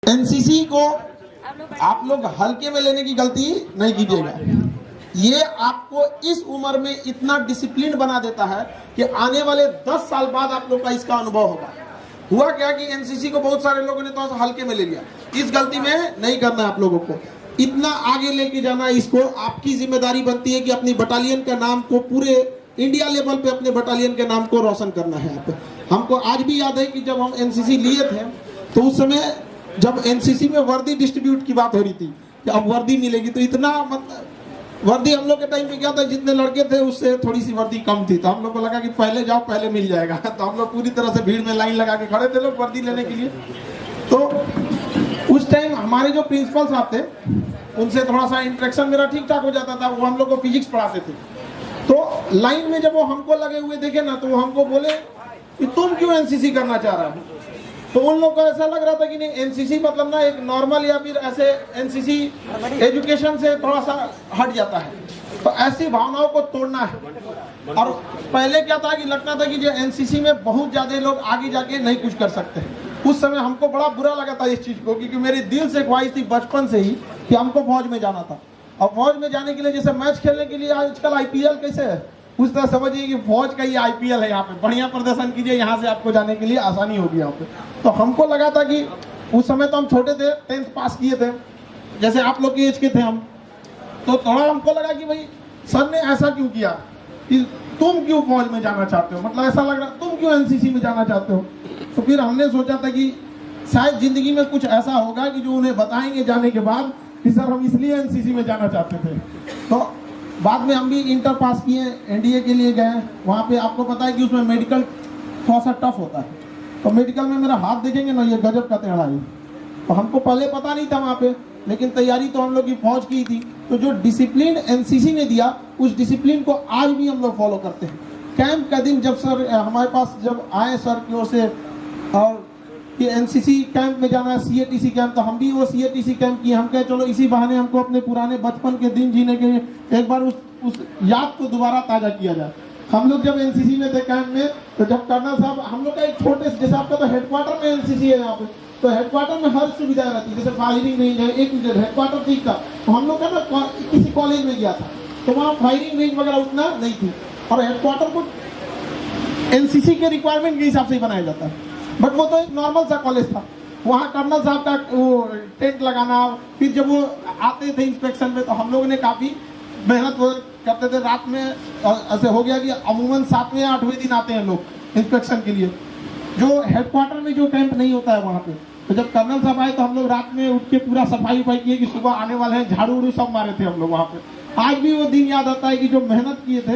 NCC को आप लोग हल्के में लेने की गलती नहीं कीजिएगा। ये आपको इस उम्र में इतना डिसिप्लिन बना देता है कि आने वाले 10 साल बाद आप लोग का इसका अनुभव होगा। हुआ क्या कि एनसीसी को बहुत सारे लोगों ने तो हल्के में ले लिया। इस गलती में नहीं करना है आप लोगों को, इतना आगे लेके जाना। इसको आपकी जिम्मेदारी बनती है कि अपनी बटालियन का नाम को पूरे इंडिया लेवल पे अपने बटालियन के नाम को रोशन करना है। हमको आज भी याद है कि जब हम एनसीसी लिए थे तो उस समय जब एनसीसी में वर्दी डिस्ट्रीब्यूट की बात हो रही थी कि अब वर्दी मिलेगी, तो इतना मतलब वर्दी हम लोग के टाइम पे क्या था, जितने लड़के थे उससे थोड़ी सी वर्दी कम थी, तो हम लोग को लगा कि पहले जाओ पहले मिल जाएगा। तो हम लोग पूरी तरह से भीड़ में लाइन लगा के खड़े थे लोग वर्दी लेने के लिए। तो उस टाइम हमारे जो प्रिंसिपल साहब थे उनसे थोड़ा सा इंटरेक्शन मेरा ठीक ठाक हो जाता था। वो हम लोग को फिजिक्स पढ़ाते थे। तो लाइन में जब वो हमको लगे हुए देखे ना, तो वो हमको बोले कि तुम क्यों एनसीसी करना चाह रहा हो। तो उन लोगों को ऐसा लग रहा था कि नहीं, एनसीसी मतलब ना एक नॉर्मल या फिर ऐसे एनसीसी एजुकेशन से थोड़ा सा हट जाता है, तो ऐसी भावनाओं को तोड़ना है। और पहले क्या था कि लगता था कि जो एनसीसी में बहुत ज्यादा लोग आगे जाके नहीं कुछ कर सकते। उस समय हमको बड़ा बुरा लगा था इस चीज को, क्योंकि मेरी दिल से ख्वाहिश थी बचपन से ही कि हमको फौज में जाना था। और फौज में जाने के लिए जैसे मैच खेलने के लिए आजकल आईपीएल कैसे है, उस तरह समझिए कि फौज का ये आईपीएल है। यहाँ पे बढ़िया प्रदर्शन कीजिए, यहाँ से आपको जाने के लिए आसानी होगी यहाँ पे। तो हमको लगा था कि उस समय तो हम छोटे थे, 10th पास किए थे, जैसे आप लोग की एज के थे हम। तो थोड़ा हमको लगा कि भाई सर ने ऐसा क्यों किया कि तुम क्यों फौज में जाना चाहते हो, मतलब ऐसा लग रहा तुम क्यों एनसीसी में जाना चाहते हो। तो फिर हमने सोचा था कि शायद जिंदगी में कुछ ऐसा होगा कि जो उन्हें बताएंगे जाने के बाद कि सर हम इसलिए एनसीसी में जाना चाहते थे। तो बाद में हम भी इंटर पास किए, एनडीए के लिए गए। वहाँ पे आपको पता है कि उसमें मेडिकल थोड़ा सा टफ होता है। तो मेडिकल में मेरा हाथ देखेंगे ना, ये गजब का टेढ़ा है। तो हमको पहले पता नहीं था वहाँ पे, लेकिन तैयारी तो हम लोग की फौज की थी। तो जो डिसिप्लिन एनसीसी ने दिया, उस डिसिप्लिन को आज भी हम लोग फॉलो करते हैं। कैंप का दिन जब सर हमारे पास जब आए सर की ओर से और कि एनसीसी कैंप में जाना है, सीएटीसी कैंप, तो हम भी वो सीएटीसी कैंप किए। हम कहे चलो इसी बहाने हमको अपने पुराने बचपन के दिन जीने के लिए एक बार उस याद को दोबारा ताजा किया जाए। हम लोग जब एनसीसी में थे कैंप में, तो जब कर्नल साहब हम लोग का एक छोटे से, जैसे आपका तो हेडक्वार्टर में एनसीसी है यहाँ पे, तो हेडक्वार्टर में हर सुविधा रहती है, जैसे फायरिंग रेंज है, एक हेडक्वार्टर ठीक था। तो हम लोग का ना किसी कॉलेज में गया था, तो वहाँ फायरिंग रेंज वगैरह उतना नहीं थी, और हेडक्वार्टर को एनसीसी के रिक्वायरमेंट के हिसाब से ही बनाया जाता है। बट वो तो एक नॉर्मल सा कॉलेज था। वहाँ कर्नल साहब का वो टेंट लगाना, फिर जब वो आते थे इंस्पेक्शन में, तो हम लोगों ने काफ़ी मेहनत करते थे। रात में ऐसे हो गया कि अमूमन 7वें या 8वें दिन आते हैं लोग इंस्पेक्शन के लिए, जो हेडक्वार्टर में जो कैंप नहीं होता है वहाँ पे। तो जब कर्नल साहब आए तो हम लोग रात में उठ के पूरा सफाई वफाई किए कि सुबह आने वाले हैं, झाड़ू उड़ू सब मारे थे हम लोग वहाँ पे। आज भी वो दिन याद आता है कि जो मेहनत किए थे,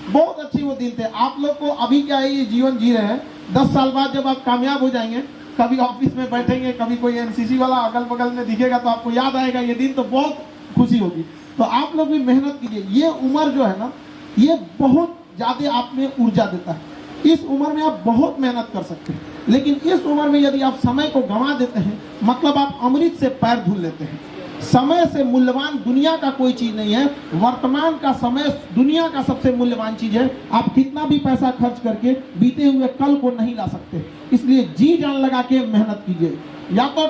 बहुत अच्छी वो दिन थे। आप लोग को अभी क्या है, ये जीवन जी रहे हैं, 10 साल बाद जब आप कामयाब हो जाएंगे, कभी ऑफिस में बैठेंगे, कभी कोई एनसीसी वाला अगल बगल में दिखेगा, तो आपको याद आएगा ये दिन, तो बहुत खुशी होगी। तो आप लोग भी मेहनत कीजिए। ये उम्र जो है ना, ये बहुत ज्यादा आप में ऊर्जा देता है। इस उम्र में आप बहुत मेहनत कर सकते हैं, लेकिन इस उम्र में यदि आप समय को गंवा देते हैं, मतलब आप अमृत से पैर धुल लेते हैं। समय से मूल्यवान दुनिया का कोई चीज नहीं है। वर्तमान का समय दुनिया का सबसे मूल्यवान चीज है। आप कितना भी पैसा खर्च करके बीते हुए कल को नहीं ला सकते। इसलिए जी जान लगा के मेहनत कीजिए, या तो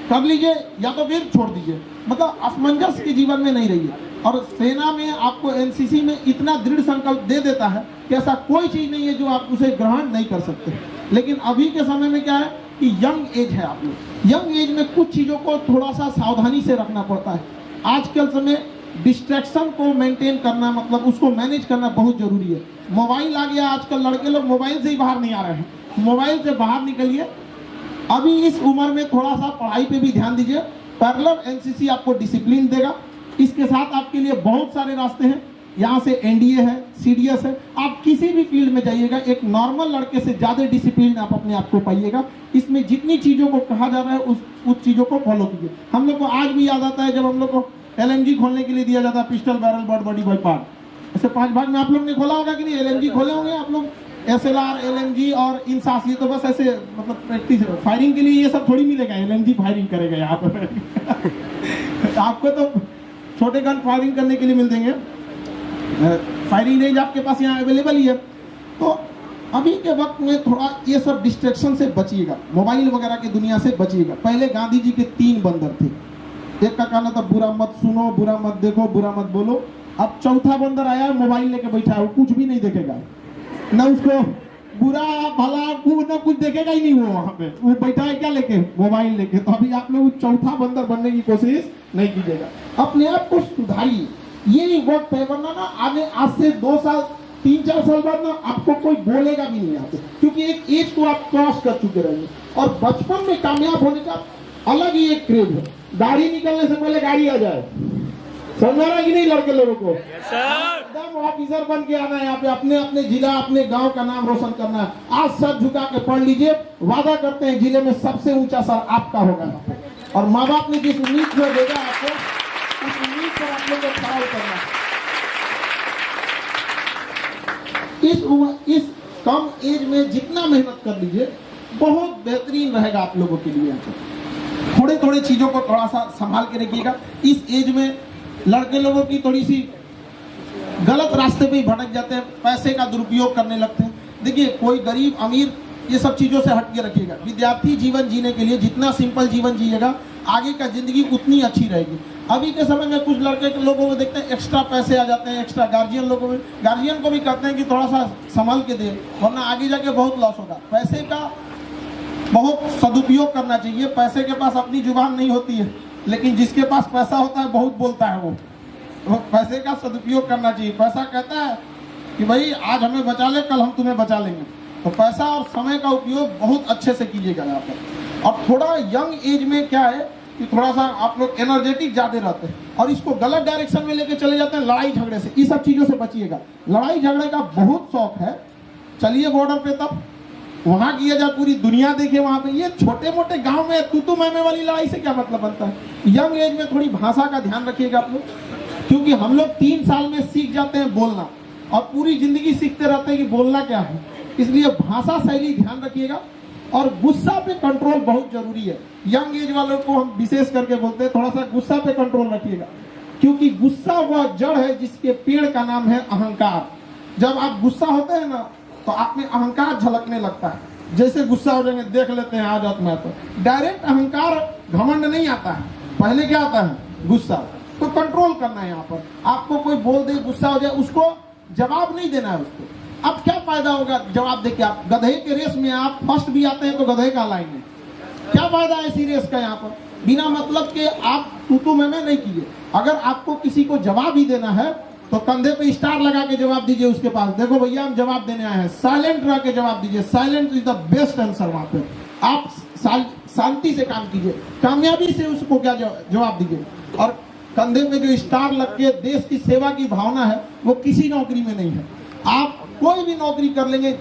कर लीजिए या तो फिर छोड़ दीजिए, मतलब असमंजस के जीवन में नहीं रहिए। और सेना में आपको एनसीसी में इतना दृढ़ संकल्प दे देता है कि ऐसा कोई चीज नहीं है जो आप उसे ग्रहण नहीं कर सकते। लेकिन अभी के समय में क्या है कि यंग एज है, आप लोग यंग एज में कुछ चीज़ों को थोड़ा सा सावधानी से रखना पड़ता है। आजकल समय डिस्ट्रैक्शन को मेंटेन करना, मतलब उसको मैनेज करना बहुत जरूरी है। मोबाइल आ गया, आजकल लड़के लोग मोबाइल से ही बाहर नहीं आ रहे हैं। मोबाइल से बाहर निकलिए। अभी इस उम्र में थोड़ा सा पढ़ाई पे भी ध्यान दीजिए। पैरेलल एनसीसी आपको डिसिप्लिन देगा। इसके साथ आपके लिए बहुत सारे रास्ते हैं। यहाँ से एनडीए है, सीडीएस है, आप किसी भी फील्ड में जाइएगा, एक नॉर्मल लड़के से ज़्यादा डिसिप्लिन आप अपने आप को पाइएगा। इसमें जितनी चीज़ों को कहा जा रहा है उस चीज़ों को फॉलो कीजिए। हम लोग को आज भी याद आता है जब हम लोग को एलएमजी खोलने के लिए दिया जाता है, pistol barrel bird body by part. ऐसे 5 भाग में आप लोग ने खोला होगा कि नहीं? एलएमजी खोले होंगे आप लोग, एसएलआर, एलएमजी और इंसास। ये तो बस ऐसे मतलब प्रैक्टिस, फायरिंग के लिए ये सब थोड़ी मिलेगा। एलएमजी फायरिंग करेगा यहाँ पर आपको तो छोटे गन फायरिंग करने के लिए मिल देंगे। फायरिंग रेंज आपके पास यहाँ अवेलेबल ही है। तो अभी के वक्त में थोड़ा ये सब डिस्ट्रैक्शन से बचिएगा, मोबाइल वगैरह की दुनिया से बचिएगा। पहले गांधी जी के 3 बंदर थे, एक का कहना था बुरा मत सुनो, बुरा मत देखो, बुरा मत बोलो। अब चौथा बंदर आया, मोबाइल लेके बैठा है, वो कुछ भी नहीं देखेगा, ना उसको बुरा भला ना कुछ देखेगा ही नहीं। वो वहां पे वो बैठा है क्या लेके, मोबाइल लेके। तो अभी आप लोग चौथा बंदर बनने की कोशिश नहीं कीजिएगा, अपने आप को सुधारिए। ये वक्त है, वरना ना आगे आज से 2 साल 3-4 साल बाद ना आपको कोई बोलेगा भी नहीं यहाँ पे, क्योंकि एक एज को आप क्रॉस कर चुके रहेंगे। और बचपन में कामयाब होने का अलग ही एक क्रेज है। गाड़ी निकलने से पहले गाड़ी आ जाए, समझ रहा कि नहीं लड़के लोगों को? एकदम ऑफिसर बन के आना है यहाँ पे, अपने अपने जिला अपने गांव का नाम रोशन करना है। आज सर झुका के पढ़ लीजिए, वादा करते हैं जिले में सबसे ऊंचा सर आपका होगा यहाँ पे। और माँ बाप ने जिस उम्मीद को देगा आपको, उस उम्मीद पर आप लोग को खड़ा उतरना है। इस कम एज में जितना मेहनत कर लीजिए बहुत बेहतरीन रहेगा आप लोगों के लिए। थोड़े थोड़े चीजों को थोड़ा सा संभाल के रखिएगा। इस एज में लड़के लोगों की थोड़ी सी गलत रास्ते पे ही भटक जाते हैं, पैसे का दुरुपयोग करने लगते हैं। देखिए, कोई गरीब अमीर ये सब चीजों से हट के रखिएगा। विद्यार्थी जीवन जीने के लिए जितना सिंपल जीवन जिएगा, आगे का जिंदगी उतनी अच्छी रहेगी। अभी के समय में कुछ लड़के लोगों को देखते हैं एक्स्ट्रा पैसे आ जाते हैं, एक्स्ट्रा गार्जियन लोगों में, गार्जियन को भी कहते हैं कि थोड़ा सा संभल के दे, वरना आगे जाके बहुत लॉस होगा। पैसे का बहुत सदुपयोग करना चाहिए। पैसे के पास अपनी जुबान नहीं होती है, लेकिन जिसके पास पैसा होता है बहुत बोलता है। वो पैसे का सदुपयोग करना चाहिए। पैसा कहता है कि भाई आज हमें बचा ले, कल हम तुम्हें बचा लेंगे। तो पैसा और समय का उपयोग बहुत अच्छे से कीजिएगा यहाँ पर। और थोड़ा यंग एज में क्या है कि थोड़ा सा आप लोग एनर्जेटिक ज्यादा रहते हैं और इसको गलत डायरेक्शन में लेके चले जाते हैं, लड़ाई झगड़े से। इस सब चीजों से बचिएगा। लड़ाई झगड़े का बहुत शौक है, चलिए बॉर्डर पे, तब वहां किया जाए, पूरी दुनिया देखे वहां पे। ये छोटे मोटे गांव में तू मैं वाली लड़ाई से क्या मतलब बनता है? यंग एज में थोड़ी भाषा का ध्यान रखिएगा आप लोग, क्योंकि हम लोग 3 साल में सीख जाते हैं बोलना और पूरी जिंदगी सीखते रहते हैं कि बोलना क्या है। इसलिए भाषा शैली ध्यान रखिएगा। और गुस्सा पे कंट्रोल बहुत जरूरी है। यंग एज वालों को हम विशेष करके बोलते हैं, थोड़ा सा गुस्सा पे कंट्रोल रखिएगा, क्योंकि गुस्सा वह जड़ है जिसके पेड़ का नाम है अहंकार। जब आप गुस्सा होते हैं ना, तो आप में अहंकार झलकने लगता है। जैसे गुस्सा हो जाएंगे, देख लेते हैं आज में, तो डायरेक्ट अहंकार घमंड नहीं आता है, पहले क्या आता है? गुस्सा। तो कंट्रोल करना है यहाँ पर। आपको कोई बोल दे, गुस्सा हो जाए, उसको जवाब नहीं देना है उसको। अब क्या फायदा होगा जवाब देके? आप गधे के रेस में आप फर्स्ट भी आते हैं तो गधे का लाएंगे, क्या फायदा है ऐसी रेस का? यहाँ पर बिना मतलब के आप तू मैं नहीं कीजिए। अगर आपको किसी को जवाब ही देना है तो कंधे पे स्टार लगा के जवाब दीजिए उसके पास, देखो भैया हम जवाब देने आए हैं। साइलेंट रह के जवाब दीजिए, silent is the best answer. वहां पे आप शांति से काम कीजिए, कामयाबी से उसको क्या जवाब दीजिए। और कंधे पे जो स्टार लग के देश की सेवा की भावना है, वो किसी नौकरी में नहीं है। आप कोई भी नौकरी कर लेंगे,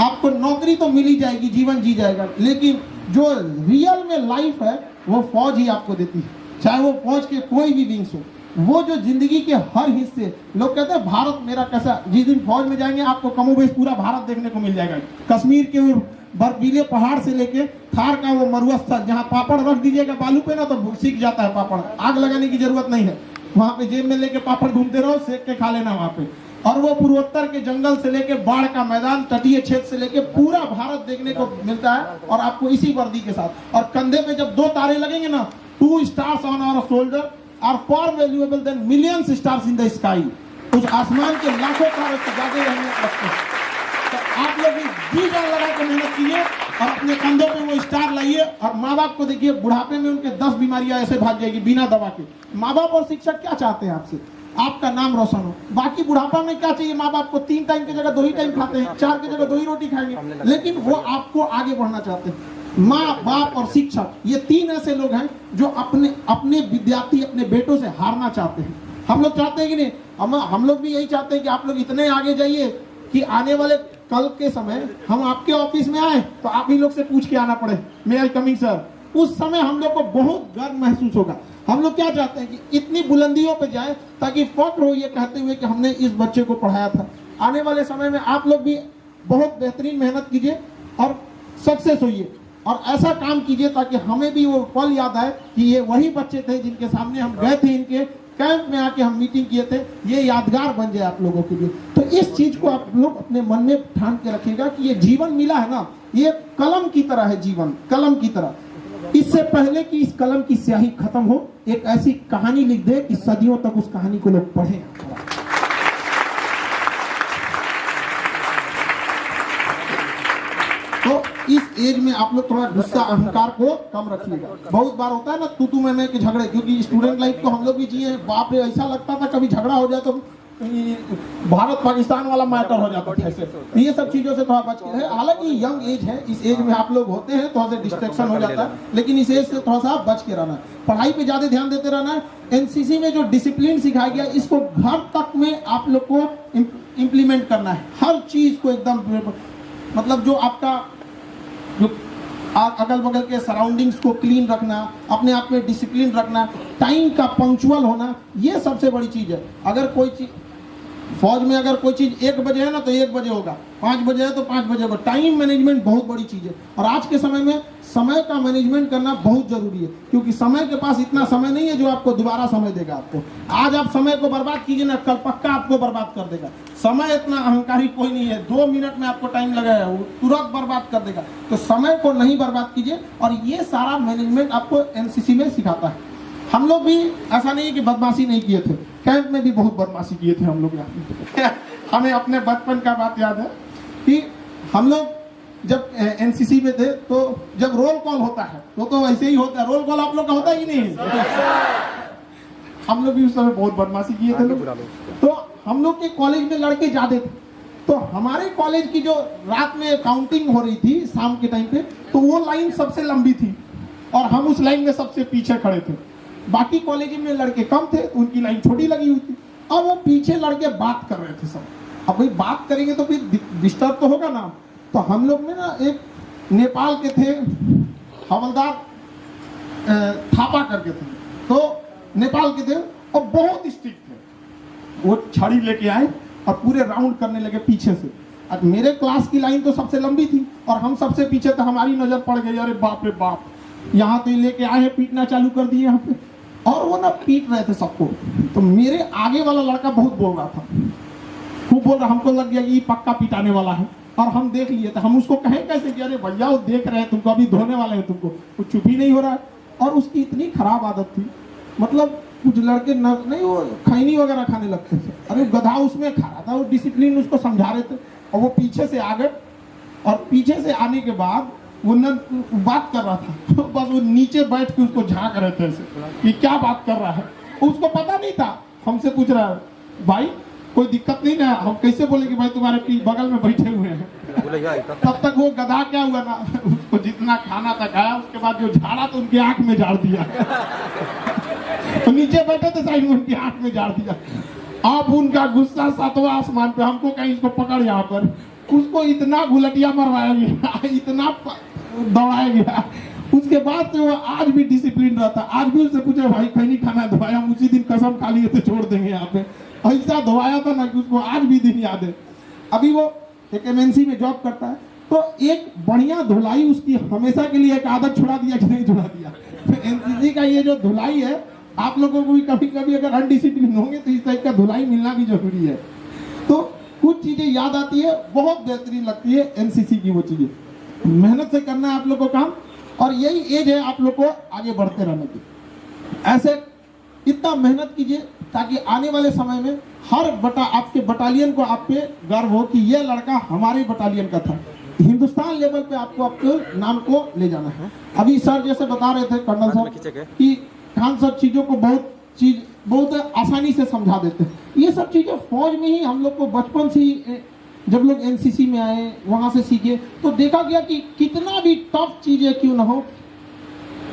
आपको नौकरी तो मिल ही जाएगी, जीवन जी जाएगा, लेकिन जो रियल में लाइफ है वो फौज ही आपको देती है। चाहे वो फौज के कोई भी विंग्स हो, वो जो जिंदगी के हर हिस्से, लोग कहते हैं भारत मेरा कैसा, जिस दिन फौज में जाएंगे आपको कमोबेश पूरा भारत देखने को मिल जाएगा। कश्मीर के बर्फीले पहाड़ से लेके थार का वो मरुआ स्थल, जहाँ पापड़ रख दीजिएगा बालू पे ना तो सीख जाता है पापड़, आग लगाने की जरूरत नहीं है। वहां पे जेब में लेके पापड़ ढूंढते रहो, सेक के खा लेना वहां पे। और वो पूर्वोत्तर के जंगल से लेके बाढ़ का मैदान, तटीय क्षेत्र से लेके पूरा भारत देखने को मिलता है, और आपको इसी वर्दी के साथ। और कंधे पे जब 2 तारे लगेंगे ना, 2 stars on our shoulder are for valuable than millions stars in the sky. उस आसमान के लाखों तारे से ज्यादा रहने लगते हैं। तो आप लोग जी जान लगा के मेहनत कीजिए और अपने कंधों पे वो स्टार लाइए। और माँ बाप को देखिए, बुढ़ापे में उनके 10 बीमारियां ऐसे भाग जाएगी बिना दवा के। माँ बाप और शिक्षक क्या चाहते हैं आपसे? आपका नाम रोशन हो। बाकी बुढ़ापा में क्या चाहिए माँ बाप को? 3 टाइम की जगह 2 ही टाइम खाते हैं, 4 की जगह 2 ही रोटी खाएंगे, लेकिन वो आपको आगे बढ़ना चाहते हैं। माँ बाप और शिक्षक, ये 3 ऐसे लोग हैं जो अपने विद्यार्थी, अपने बेटों से हारना चाहते हैं। हम लोग चाहते हैं कि नहीं? हम लोग भी यही चाहते हैं कि आप लोग इतने आगे जाइए कि आने वाले कल के समय हम आपके ऑफिस में आए तो आप ही लोग से पूछ के आना पड़े, मे आई कमिंग सर। उस समय हम लोग को बहुत गर्व महसूस होगा। हम लोग क्या चाहते हैं कि इतनी बुलंदियों पे जाए ताकि फख्र हो ये कहते हुए कि हमने इस बच्चे को पढ़ाया था। आने वाले समय में आप लोग भी बहुत बेहतरीन मेहनत कीजिए और सक्सेस होइए, और ऐसा काम कीजिए ताकि हमें भी वो पल याद आए कि ये वही बच्चे थे जिनके सामने हम गए थे इनके कैंप में आके हम मीटिंग किए थे, ये यादगार बन जाए आप लोगों के लिए। तो इस चीज को आप लोग अपने मन में ठान के रखिएगा कि ये जीवन मिला है ना, ये कलम की तरह है, जीवन कलम की तरह। इससे पहले कि इस कलम की स्याही खत्म हो, एक ऐसी कहानी लिख दे कि सदियों तक उस कहानी को लोग पढ़ें। तो इस एज में आप लोग थोड़ा गुस्सा अहंकार को कम रखिएगा। बहुत बार होता है ना तू मैं के झगड़े, क्योंकि स्टूडेंट लाइफ को हम लोग भी जिए, बाप रे ऐसा लगता था कभी झगड़ा हो जाए तो भारत पाकिस्तान वाला मैटर हो जाता था ऐसे। ये सब चीजों से थोड़ा बच के रहे। हालांकि यंग एज है, इस एज में आप लोग होते हैं थोड़ा सा डिस्ट्रैक्शन हो जाता है, लेकिन इस एज से थोड़ा सा बच के रहना है। पढ़ाई पे ज्यादा ध्यान देते रहना है। एनसीसी में जो डिसिप्लिन सिखाया गया, इसको घर तक में आप लोग को इम्प्लीमेंट करना है। हर चीज को एकदम, मतलब जो आपका जो अगल बगल के सराउंडिंग्स को क्लीन रखना, अपने आप में डिसिप्लिन रखना, टाइम का पंक्चुअल होना, ये सबसे बड़ी चीज है। अगर कोई चीज फौज में अगर कोई चीज 1 बजे है ना तो 1 बजे होगा, 5 बजे है तो 5 बजे होगा। टाइम मैनेजमेंट बहुत बड़ी चीज है, और आज के समय में समय का मैनेजमेंट करना बहुत जरूरी है, क्योंकि समय के पास इतना समय नहीं है जो आपको दोबारा समय देगा। आपको आज आप समय को बर्बाद कीजिए ना, कल पक्का आपको बर्बाद कर देगा। समय इतना अहंकारी कोई नहीं है, 2 मिनट में आपको टाइम लगाया वो तुरंत बर्बाद कर देगा। तो समय को नहीं बर्बाद कीजिए, और ये सारा मैनेजमेंट आपको एनसीसी में सिखाता है। हम लोग भी ऐसा नहीं है कि बदमाशी नहीं किए थे, कैंप में भी बहुत बदमाशी किए थे हम लोग यहाँ। हमें अपने बचपन का बात याद है कि हम लोग जब एनसीसी में थे, तो जब रोल कॉल होता है तो वैसे ही होता है। रोल कॉल आप लोग का होता ही नहीं है। हम लोग भी उस समय बहुत बदमाशी किए थे लोग। तो हम लोग के कॉलेज में लड़के ज्यादा थे, तो हमारे कॉलेज की जो रात में काउंटिंग हो रही थी शाम के टाइम पे, तो वो लाइन सबसे लंबी थी और हम उस लाइन में सबसे पीछे खड़े थे। बाकी कॉलेज में लड़के कम थे, उनकी लाइन छोटी लगी हुई थी। अब वो पीछे लड़के बात कर रहे थे सब। अब भाई बात करेंगे तो फिर डिस्टर्ब तो होगा ना। तो हम लोग में ना एक नेपाल के थे हवलदार थापा करके थे, तो नेपाल के थे और बहुत स्ट्रिक्ट थे। वो छड़ी लेके आए और पूरे राउंड करने लगे पीछे से। अब मेरे क्लास की लाइन तो सबसे लंबी थी और हम सबसे पीछे, तो हमारी नजर पड़ गई, अरे बाप रे बाप, यहाँ तो लेके आए हैं, पीटना चालू कर दिए यहाँ पे। और वो ना पीट रहे थे सबको। तो मेरे आगे वाला लड़का बहुत बोल रहा था, खूब बोल रहा। हमको लग गया ये पक्का पिटाने वाला है, और हम देख लिए थे। हम उसको कहें कैसे कि अरे भैया वो देख रहे हैं तुमको, अभी धोने वाले हैं तुमको। वो चुप ही नहीं हो रहा है। और उसकी इतनी खराब आदत थी, मतलब कुछ लड़के नहीं वो खैनी वगैरह खाने लगते थे। अरे गधा उसमें खा रहा था, वो डिसिप्लिन उसको समझा रहे थे, और वो पीछे से आ गए। और पीछे से आने के बाद वो न बात कर रहा था, बस वो नीचे बैठ के उसको झांक रहे थे ऐसे कि क्या बात कर रहा है। उसको पता नहीं था। हमसे पूछ रहा है, भाई कोई दिक्कत नहीं ना? हम कैसे बोले कि भाई तुम्हारे बगल में बैठे हुए हैं। तब तक वो गधा क्या हुआ ना, उसको जितना खाना था खाया, उसके बाद जो झाड़ा तो उनकी आंख में झाड़ दिया। तो नीचे बैठे थे साइड में, उनकी आंख में झाड़ दिया। अब उनका गुस्सा 7वां आसमान पे। हमको कहीं इसको पकड़, यहाँ पर उसको इतना घुलटिया मरवाया गया, इतना दौड़ाया गया। उसके बाद से वो आज भी डिसिप्लिन रहता। आज भी उससे पूछे भाई कहीं नहीं खाना धोया, हम उसी दिन कसम खा लिए थे छोड़ देंगे यहाँ पे। ऐसा धोया था ना कि उसको आज भी दिन याद है। अभी वो एक एमएनसी में जॉब करता है, तो एक बढ़िया धुलाई उसकी हमेशा के लिए एक आदत छुड़ा दिया कि नहीं छुड़ा दिया। तो एनसीसी का ये जो धुलाई है, आप लोगों को भी कभी कभी अगर अनडिसिप्लिन होंगे तो इस टाइप का धुलाई मिलना भी जरूरी है। तो कुछ चीजें याद आती है, बहुत बेहतरीन लगती है एनसीसी की वो चीजें। मेहनत से करना है आप लोग को काम, और यही एज है आप लोग को आगे बढ़ते रहने की। ऐसे इतना मेहनत कीजिए ताकि आने वाले समय में हर आपके बटालियन को आप पे गर्व हो कि ये लड़का हमारे बटालियन का था। हिंदुस्तान लेवल पे आपको आपके नाम को ले जाना है। अभी सर जैसे बता रहे थे कर्नल सर कि खान सर चीजों को बहुत आसानी से समझा देते हैं। ये सब चीजें फौज में ही हम लोग को बचपन से ही, जब लोग एनसीसी में आए वहां से सीखे, तो देखा गया कि कितना भी टफ चीजें क्यों ना हो,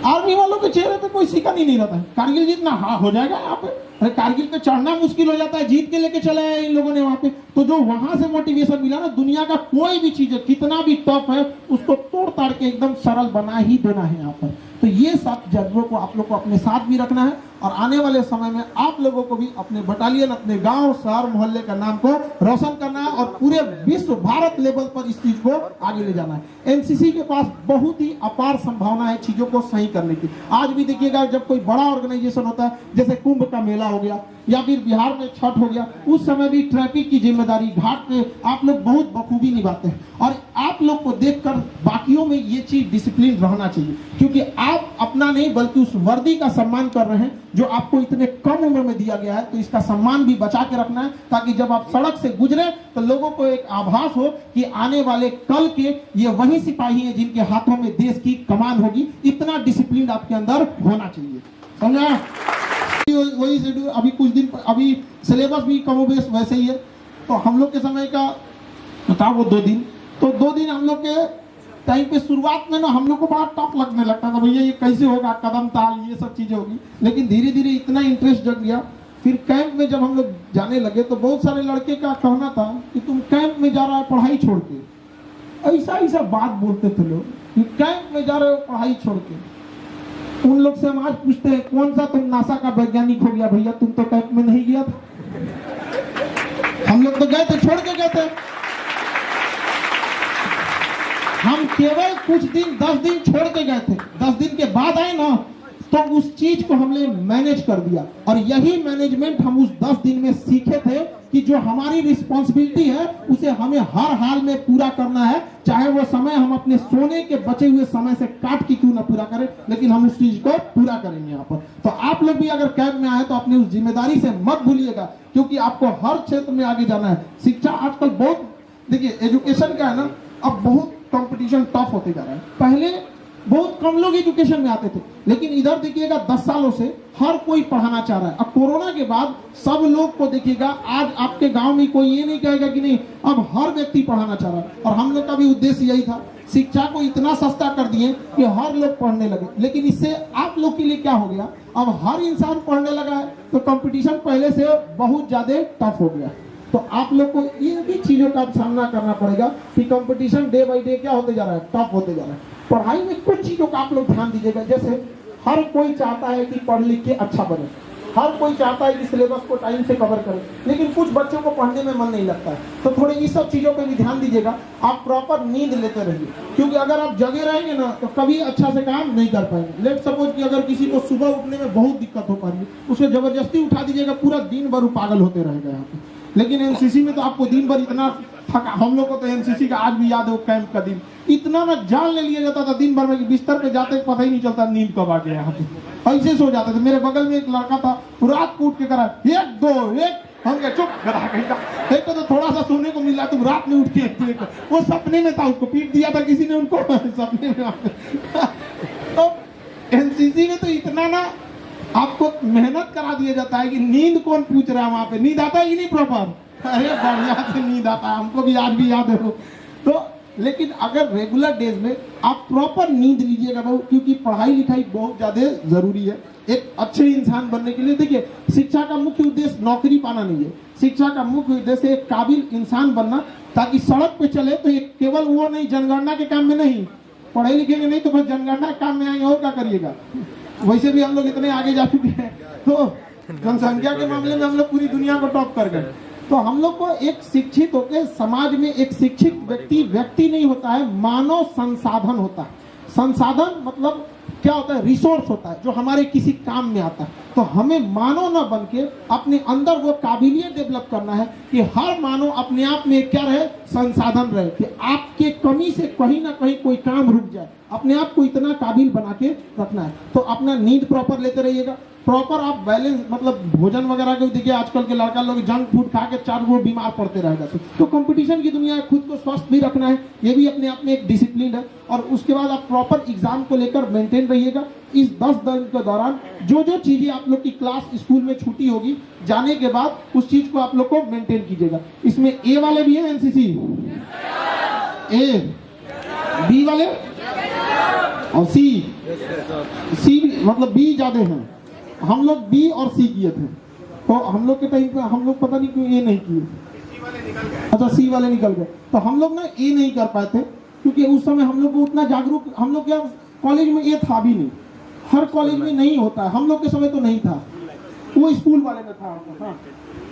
आर्मी वालों के चेहरे पे कोई सिकन ही नहीं रहता है। कारगिल जीतना हाँ हो जाएगा यहाँ पे, अरे कारगिल पे चढ़ना मुश्किल हो जाता है, जीत के लेके चले आए इन लोगों ने वहां पे। तो जो वहां से मोटिवेशन मिला ना, दुनिया का कोई भी चीज है कितना भी टफ है, उसको तोड़ ताड़ के एकदम सरल बना ही देना है यहाँ पर। तो ये सब जज्बों को आप लोग को अपने साथ भी रखना है, और आने वाले समय में आप लोगों को भी अपने बटालियन, अपने गांव, शहर, मोहल्ले का नाम को रोशन करना है और पूरे विश्व, भारत लेवल पर इस चीज को आगे ले जाना है। एनसीसी के पास बहुत ही अपार संभावना है चीजों को सही करने की। आज भी देखिएगा, जब कोई बड़ा ऑर्गेनाइजेशन होता है, जैसे कुंभ का मेला हो गया या फिर बिहार में छठ हो गया, उस समय भी ट्रैफिक की जिम्मेदारी घाट पे आप लोग बहुत बखूबी निभाते हैं और आप लोग को देखकर बाकियों में ये चीज डिसिप्लिन रहना चाहिए, क्योंकि आप अपना नहीं बल्कि उस वर्दी का सम्मान कर रहे हैं जो आपको इतने कम उम्र में दिया गया है। तो इसका सम्मान भी बचा के रखना है, ताकि जब आप सड़क से गुजरे तो लोगों को एक आभास हो कि आने वाले कल के ये वही सिपाही हैं जिनके हाथों में देश की कमान होगी। इतना डिसिप्लिन आपके अंदर होना चाहिए, समझा? वही शेड्यूल, अभी कुछ दिन, अभी सिलेबस भी कमोबेश वैसे ही है। तो हम लोग के समय का था वो 2 दिन, तो 2 दिन हम लोग के टाइम पे शुरुआत में ना हम लोग को बड़ा टफ लगने लगता था, भैया ये कैसे होगा, कदम ताल ये सब चीजें होगी। लेकिन धीरे धीरे इतना इंटरेस्ट जग गया। फिर कैंप में जब हम लोग जाने लगे तो बहुत सारे लड़के का कहना था कि तुम कैंप में जा रहा है पढ़ाई छोड़ के, ऐसा बात बोलते थे लोग कि कैंप में जा रहे हो पढ़ाई छोड़ के। उन लोग से हम आज पूछते हैं, कौन सा तुम नासा का वैज्ञानिक हो गया भैया, तुम तो कैंप में नहीं गया था। हम लोग तो गए थे, छोड़ के गए थे। हम केवल कुछ दिन, 10 दिन छोड़ के गए थे, 10 दिन के बाद आए ना, तो उस चीज को हमने मैनेज कर दिया। और यही मैनेजमेंट हम उस 10 दिन में सीखे थे कि जो हमारी रिस्पॉन्सिबिलिटी है उसे हमें हर हाल में पूरा करना है, चाहे वो समय हम अपने सोने के बचे हुए समय से काट के क्यों ना पूरा करें, लेकिन हम उस चीज को पूरा करेंगे यहाँ पर। तो आप लोग भी अगर कैंप में आए तो अपनी उस जिम्मेदारी से मत भूलिएगा, क्योंकि आपको हर क्षेत्र में आगे जाना है। शिक्षा आजकल बहुत, देखिए एजुकेशन का है ना, अब बहुत कंपटीशन टफ होते जा रहा है। पहले बहुत कम लोग एजुकेशन में आते थे, लेकिन इधर देखिएगा 10 सालों से हर कोई पढ़ाना चाह रहा है। अब कोरोना के बाद सब लोग को देखिएगा, आज आपके गांव में कोई ये नहीं कहेगा कि नहीं, अब हर व्यक्ति पढ़ाना चाह रहा है। और हम लोग का भी उद्देश्य यही था, शिक्षा को इतना सस्ता कर दिए कि हर लोग पढ़ने लगे। लेकिन इससे आप लोग के लिए क्या हो गया, अब हर इंसान पढ़ने लगा है, तो कंपटीशन पहले से बहुत ज्यादा टफ हो गया। तो आप लोग को इन भी चीजों का सामना करना पड़ेगा कि कंपटीशन डे बाई डे क्या होते जा रहा है, टफ होते जा रहा है। पढ़ाई में कुछ चीजों का आप लोग ध्यान दीजिएगा, जैसे हर कोई चाहता है कि पढ़ लिख के अच्छा बने, हर कोई चाहता है कि सिलेबस को टाइम से कवर करे, लेकिन कुछ बच्चों को पढ़ने में मन नहीं लगता है। तो थोड़े इस सब चीजों पे भी ध्यान दीजिएगा। आप प्रॉपर नींद लेते रहिए, क्योंकि अगर आप जगे रहेंगे ना तो कभी अच्छा से काम नहीं कर पाएंगे। लेट सपोज कि अगर किसी को सुबह उठने में बहुत दिक्कत हो पा रही है, उसे जबरदस्ती उठा दीजिएगा, पूरा दिन भर पागल होते रहेगा यहाँ पे। लेकिन एनसीसी में तो आपको दिन भर इतना थका, हम लोग को तो एनसीसी का आज भी याद है, वो कैंप का दिन इतना ना जान ले लिया जाता था दिन भर में कि बिस्तर पे जाते पता ही नहीं चलता नींद कब आ गया यहाँ पे, ऐसे सो जाते थे। मेरे बगल में एक लड़का था, रात को उठ के करा 1 2 1, हम क्या चुप करा कहीं, एक तो थोड़ा सा सोने को मिला, तुम रात में उठ के एक, वो सपने में था, उसको पीट दिया था किसी ने उनको सपने में। तो एनसीसी में तो इतना ना आपको मेहनत करा दिया जाता है कि नींद कौन पूछ रहा है वहां पे, नींद आता है कि नहीं प्रॉपर, अरे बढ़िया से नींद आता है, हमको भी आज भी याद है वो। तो लेकिन अगर रेगुलर डेज में आप प्रॉपर नींद लीजिएगा ना, क्योंकि पढ़ाई लिखाई बहुत ज्यादा जरूरी है एक अच्छे इंसान बनने के लिए। देखिए शिक्षा का मुख्य उद्देश्य नौकरी पाना नहीं है, शिक्षा का मुख्य उद्देश्य एक काबिल इंसान बनना, ताकि सड़क पे चले तो एक केवल वो नहीं, जनगणना के काम में नहीं, पढ़े लिखेंगे नहीं तो बस जनगणना के काम में आएंगे, और क्या करिएगा। वैसे भी हम लोग इतने आगे जा चुके हैं, तो जनसंख्या के मामले में हम लोग पूरी दुनिया को टॉप कर गए। तो हम लोग को एक शिक्षित होकर समाज में एक शिक्षित व्यक्ति नहीं होता है, मानव संसाधन होता है। संसाधन मतलब क्या होता है, रिसोर्स होता है जो हमारे किसी काम में आता है। तो हमें मानव न बन के अपने अंदर वो काबिलियत डेवलप करना है कि हर मानव अपने आप में क्या रहे, संसाधन रहे, कि आपके कमी से कहीं ना कहीं कोई काम रुक जाए, अपने आप को इतना काबिल बना के रखना है। तो अपना नींद प्रॉपर लेते रहिएगा, प्रॉपर आप बैलेंस मतलब भोजन वगैरह को देखिए, आजकल के लड़का लोग जंक फूड खा के 4 वो बीमार पड़ते रहेगा। तो कंपटीशन की दुनिया है, खुद को स्वस्थ भी रखना है, ये भी अपने आप में एक डिसिप्लिन है। और उसके बाद आप प्रॉपर एग्जाम को लेकर मेंटेन रहिएगा। इस 10 दिन के दौरान जो जो चीजें आप लोग की क्लास स्कूल में छुट्टी होगी, जाने के बाद उस चीज को आप लोग को मेंटेन कीजिएगा। इसमें ए वाले भी है एनसीसी, ए बी वाले और सी मतलब बी ज्यादा है। हम लोग बी और सी किए थे, तो हम लोग के टाइम पे हम लोग पता नहीं क्यों ए नहीं किए, अच्छा सी वाले निकल गए। तो हम लोग ना ए नहीं कर पाए थे, क्योंकि उस समय हम लोग को उतना जागरूक, हम लोग क्या कॉलेज में ये था भी नहीं। हर कॉलेज में नहीं होता है, हम लोग के समय तो नहीं था, वो स्कूल वाले में था। हाँ,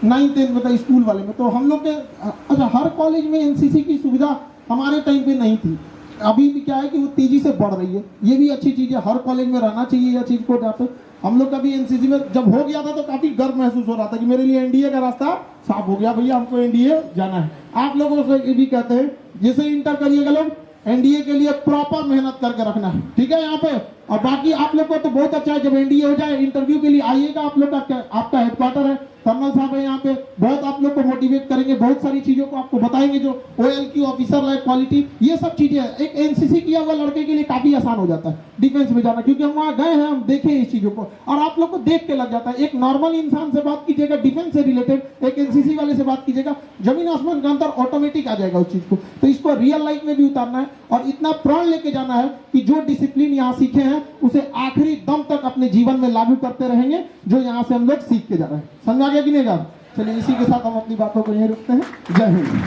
9-10 में था स्कूल वाले में, तो हम लोग के अच्छा हर कॉलेज में एनसीसी की सुविधा हमारे टाइम पे नहीं थी। अभी भी क्या है कि वो तेजी से बढ़ रही है, ये भी अच्छी चीज है, हर कॉलेज में रहना चाहिए यह चीज को। जाते हम लोग कभी एनसीसी में जब हो गया था तो काफी गर्व महसूस हो रहा था कि मेरे लिए एनडीए का रास्ता साफ हो गया, भैया हमको एनडीए जाना है। आप लोगों से भी कहते हैं जैसे इंटर करिएगा लोग, एनडीए के लिए प्रॉपर मेहनत करके रखना है, ठीक है यहाँ पे। और बाकी आप लोग को तो बहुत अच्छा है, जब एनडीए हो जाए इंटरव्यू के लिए आइएगा, आप लोग का आपका हेडक्वार्टर है, कर्नल साहब है यहाँ पे, बहुत आप लोग को मोटिवेट करेंगे, बहुत सारी चीजों को आपको बताएंगे, जो OLQ ऑफिसर लाइक क्वालिटी, ये सब चीजें एक एनसीसी किया हुआ लड़के के लिए काफी आसान हो जाता है डिफेंस में जाना, क्योंकि हम वहाँ गए हैं, हम देखे इस चीजों को, और आप लोग को देख के लग जाता है। एक नॉर्मल इंसान से बात कीजिएगा डिफेंस से रिलेटेड, एक एनसीसी वाले से बात कीजिएगा, जमीन आसमान का अंतर ऑटोमेटिक आ जाएगा उस चीज को। तो इसको रियल लाइफ में भी उतारना है और इतना प्रण लेके जाना है कि जो डिसिप्लिन यहाँ सीखे हैं उसे आखिरी दम तक अपने जीवन में लागू करते रहेंगे, जो यहाँ से हम लोग सीख के जा रहे हैं। समझ आ गया कि नहीं? चलिए इसी के साथ हम अपनी बातों को यहीं रुकते हैं। जय हिंद।